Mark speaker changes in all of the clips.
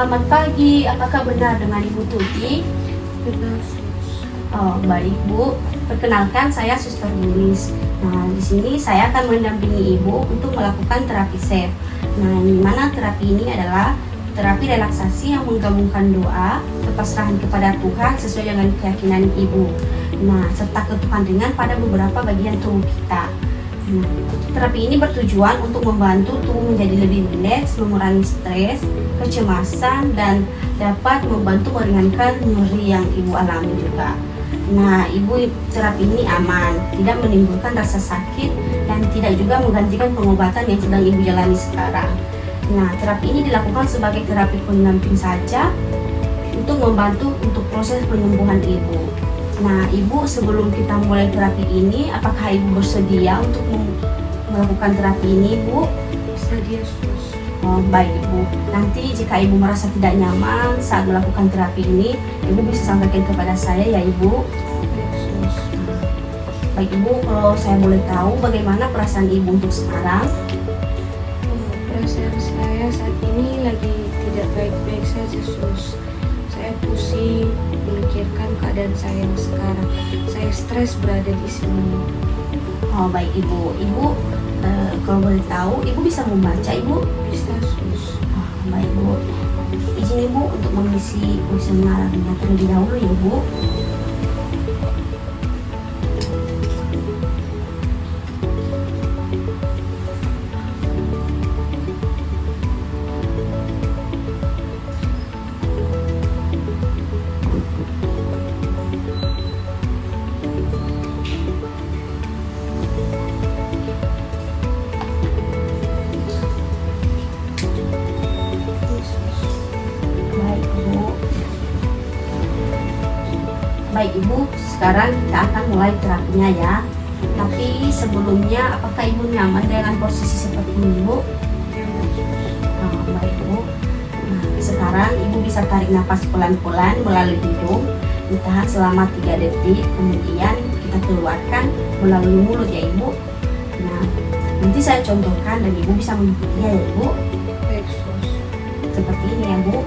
Speaker 1: Selamat pagi, apakah benar dengan Ibu Tuti?
Speaker 2: Benar, sus.
Speaker 1: Oh, baik Bu. Perkenalkan saya Suster Yulis. Nah, di sini saya akan mendampingi Ibu untuk melakukan terapi SEF. Nah, di mana terapi ini adalah terapi relaksasi yang menggabungkan doa, kepasrahan kepada Tuhan sesuai dengan keyakinan Ibu. Nah, serta ketuhanan dengan pada beberapa bagian tubuh kita. Nah, terapi ini bertujuan untuk membantu tubuh menjadi lebih rileks, mengurangi stres, kecemasan, dan dapat membantu meringankan nyeri yang Ibu alami juga. Nah, terapi ini aman, tidak menimbulkan rasa sakit, dan tidak juga menggantikan pengobatan yang sedang Ibu jalani sekarang. Nah, terapi ini dilakukan sebagai terapi pendamping saja untuk membantu untuk proses penyembuhan Ibu. Nah, Ibu, sebelum kita mulai terapi ini, apakah Ibu bersedia untuk melakukan terapi ini, Bu?
Speaker 2: Bersedia, sus.
Speaker 1: Oh, baik, Ibu. Nanti jika Ibu merasa tidak nyaman saat melakukan terapi ini, Ibu bisa sampaikan kepada saya ya, Ibu.
Speaker 2: Baik, sus.
Speaker 1: Baik, Ibu, kalau saya boleh tahu bagaimana perasaan Ibu untuk sekarang?
Speaker 2: Perasaan saya saat ini lagi tidak baik-baik saja, sus. Saya pusing memikirkan keadaan saya yang sekarang. Saya stres berada di sini.
Speaker 1: Oh, baik, Ibu. Ibu, kalau boleh tahu, Ibu bisa membaca, Ibu?
Speaker 2: Bisa, sus.
Speaker 1: Oh, baik, Bu. Izin Ibu untuk mengisi kuesioner terlebih dahulu ya, Bu. Baik, Bu. Baik, Ibu, sekarang kita akan mulai terapinya ya. Tapi sebelumnya, apakah Ibu nyaman dengan posisi seperti ini, Bu? Nah, baik, Bu. Nah, sekarang Ibu bisa tarik nafas pelan-pelan melalui hidung, ditahan selama 3 detik, kemudian kita keluarkan melalui mulut ya, Ibu. Nah, nanti saya contohkan dan Ibu bisa mengikutinya ya, Ibu.
Speaker 2: Baik, sus.
Speaker 1: Seperti ini ya, Bu.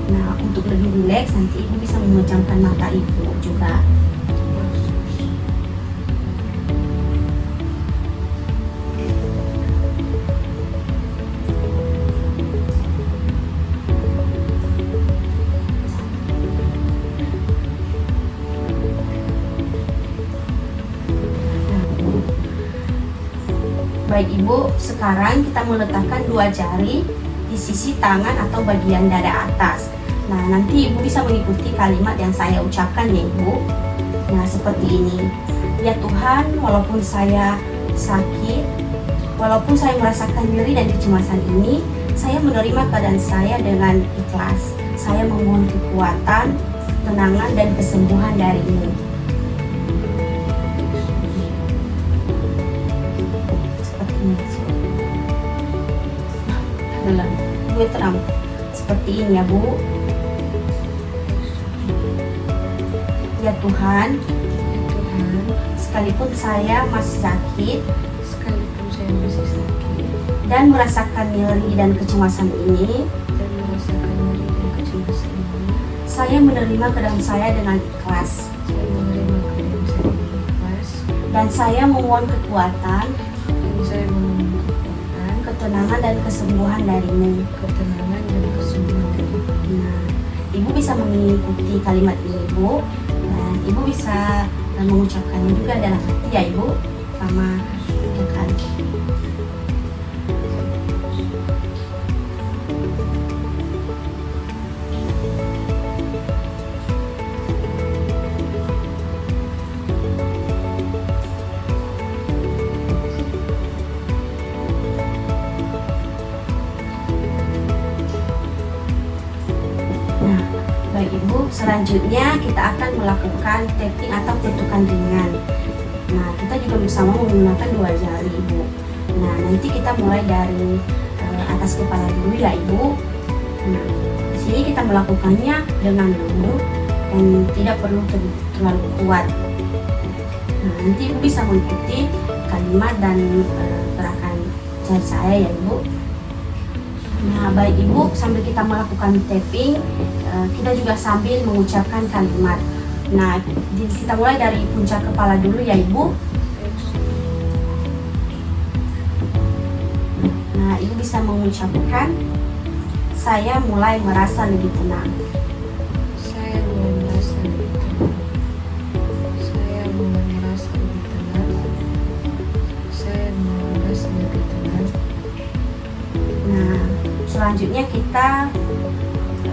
Speaker 1: Nah, untuk lebih rileks nanti Ibu bisa memejamkan mata Ibu juga. Baik, Ibu, sekarang kita meletakkan 2 jari di sisi tangan atau bagian dada atas. Nah, nanti Ibu bisa mengikuti kalimat yang saya ucapkan ya, Ibu. Nah, seperti ini. Ya Tuhan, walaupun saya sakit, walaupun saya merasakan nyeri dan kecemasan ini, saya menerima keadaan saya dengan ikhlas. Saya memohon kekuatan, ketenangan, dan kesembuhan dari-Mu. Seperti ini. Dalam gue terang. Seperti ini ya, Bu. Ya Tuhan, sekalipun saya masih sakit
Speaker 2: Sekalipun saya masih sakit
Speaker 1: dan merasakan nyeri dan kecemasan ini,
Speaker 2: dan merasakan nyeri dan kecemasan ini,
Speaker 1: saya menerima keadaan saya dengan ikhlas.
Speaker 2: saya menerima keadaan saya dengan ikhlas,
Speaker 1: Dan saya memohon kekuatan,
Speaker 2: dan saya memohon kekuatan,
Speaker 1: ketenangan, dan kesembuhan dari-Mu.
Speaker 2: ketenangan, dan kesembuhan dari
Speaker 1: Nah, Ibu bisa mengikuti kalimat ini, Bu. Dan Ibu bisa mengucapkannya juga dalam hati ya, Ibu. Sama Tuhan. Nah, baik Ibu, selanjutnya kita akan melakukan tapping atau ketukan ringan. Nah, kita juga bersama menggunakan 2 jari, Ibu. Nah, nanti kita mulai dari atas kepala dulu ya, Ibu. Nah, di sini kita melakukannya dengan lembut dan tidak perlu terlalu kuat. Nah, nanti Ibu bisa mengikuti kalimat dan gerakan jari saya ya Ibu. Nah, baik Ibu, sambil kita melakukan tapping, kita juga sambil mengucapkan kalimat. Nah, kita mulai dari puncak kepala dulu ya Ibu. Nah, Ibu bisa mengucapkan, saya mulai merasa lebih tenang.
Speaker 2: Saya mulai merasa lebih tenang. Saya mulai merasa lebih tenang. Saya mulai merasa lebih tenang.
Speaker 1: Nah, selanjutnya kita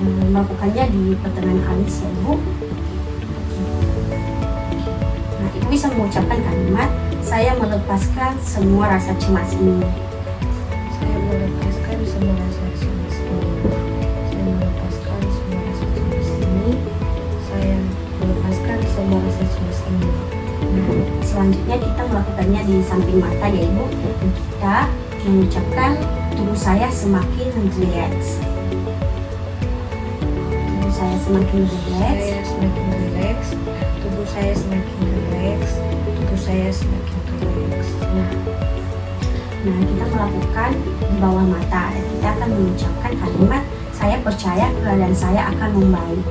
Speaker 1: melakukannya di pertengahan alis ya Ibu. Nah, Ibu bisa mengucapkan kalimat, saya melepaskan semua rasa cemas ini.
Speaker 2: Saya melepaskan semua rasa cemas ini. Saya melepaskan semua rasa cemas ini. Saya melepaskan semua rasa cemas ini.
Speaker 1: Nah, selanjutnya kita melakukannya di samping mata ya Ibu. Dan kita mengucapkan, tubuh saya semakin rileks. Tubuh saya semakin rileks.
Speaker 2: Saya semakin rileks. Tubuh saya semakin rileks. Tubuh saya semakin rileks.
Speaker 1: Nah, kita melakukan di bawah mata. Kita akan mengucapkan kalimat, saya percaya keadaan saya akan membaik.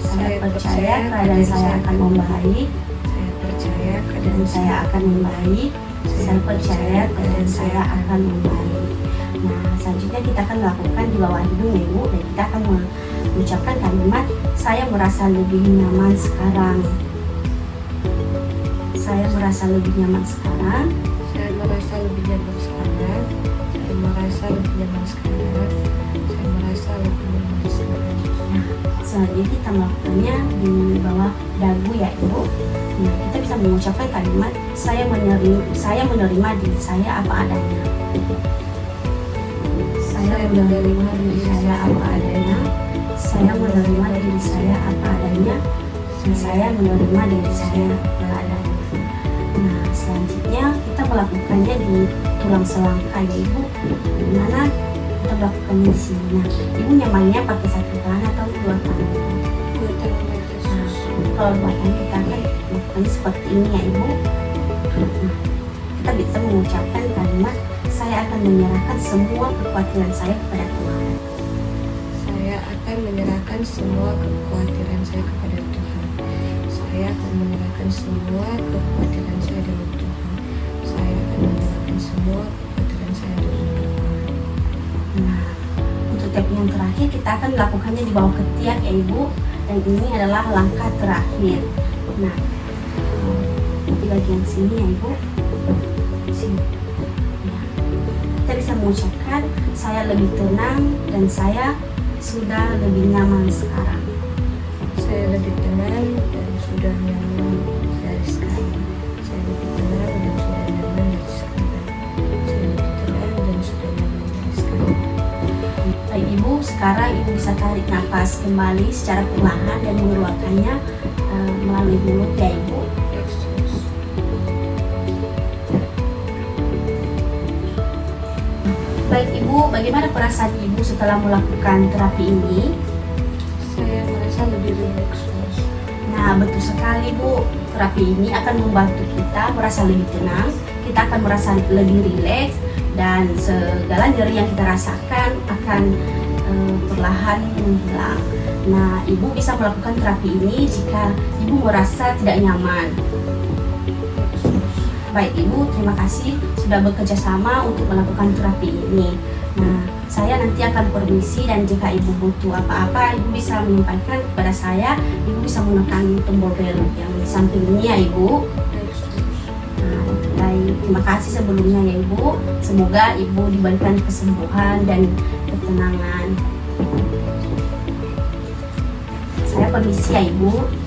Speaker 1: Saya percaya keadaan saya akan membaik.
Speaker 2: Saya percaya
Speaker 1: Dan
Speaker 2: keadaan
Speaker 1: saya akan membaik. Saya percaya keadaan saya akan membaik. Nah, selanjutnya kita akan melakukan di bawah hidung ya Ibu, dan kita akan mengucapkan kalimat, saya merasa lebih nyaman sekarang. Saya merasa lebih nyaman sekarang.
Speaker 2: Saya merasa lebih nyaman sekarang. Saya merasa lebih nyaman sekarang. Saya merasa lebih nyaman sekarang.
Speaker 1: Nah, selanjutnya kita melakukannya di bawah dagu ya Ibu. Nah, kita bisa mengucapkan kalimat, saya menerima diri saya apa adanya. Saya menerima diri saya apa adanya. Saya menerima diri saya apa adanya. Dan saya menerima diri saya apa adanya. Nah, selanjutnya kita melakukannya di tulang selangkah ya Ibu. Dimana kita melakukannya di sini. Nah, Ibu nyamannya pakai satu tangan atau dua tangan?
Speaker 2: Dua tangan Yesus.
Speaker 1: Kalau dua tangan kita akan melakukannya seperti ini ya Ibu. Nah, kita bisa mengucapkan kalimat, saya akan menyerahkan semua kekhawatiran saya kepada Tuhan.
Speaker 2: Saya akan menyerahkan semua kekhawatiran saya kepada Tuhan. Saya akan menyerahkan semua kekhawatiran saya dengan Tuhan. Saya akan menyerahkan semua kekhawatiran saya dengan Tuhan.
Speaker 1: Nah, untuk tapping yang terakhir kita akan melakukannya di bawah ketiak ya Ibu. Dan ini adalah langkah terakhir. Nah, di bagian sini ya Ibu. Sini. Nah, kita bisa mengucapkan, saya lebih tenang dan saya sudah lebih nyaman sekarang.
Speaker 2: Saya lebih tenang dan sudah nyaman dari sekarang. Saya lebih tenang dan sudah nyaman dari sekarang. Saya lebih tenang dan sudah nyaman dari sekarang.
Speaker 1: Baik Ibu, sekarang Ibu bisa tarik nafas kembali secara perlahan dan mengeluarkannya melalui mulut ya Ibu.
Speaker 2: Yesus.
Speaker 1: Baik Ibu, bagaimana perasaan Ibu setelah melakukan terapi ini?
Speaker 2: Saya merasa lebih rileks.
Speaker 1: Nah, betul sekali Bu, terapi ini akan membantu kita merasa lebih tenang, kita akan merasa lebih rileks, dan segala nyeri yang kita rasakan akan perlahan menghilang. Nah, Ibu bisa melakukan terapi ini jika Ibu merasa tidak nyaman. Baik Ibu, terima kasih sudah bekerja sama untuk melakukan terapi ini. Nah, saya nanti akan permisi, dan jika Ibu butuh apa-apa, Ibu bisa menyampaikan kepada saya. Ibu bisa menekan tombol bel yang di samping ini ya Ibu. Nah, baik, terima kasih sebelumnya ya Ibu. Semoga Ibu diberikan kesembuhan dan ketenangan. Saya permisi ya Ibu.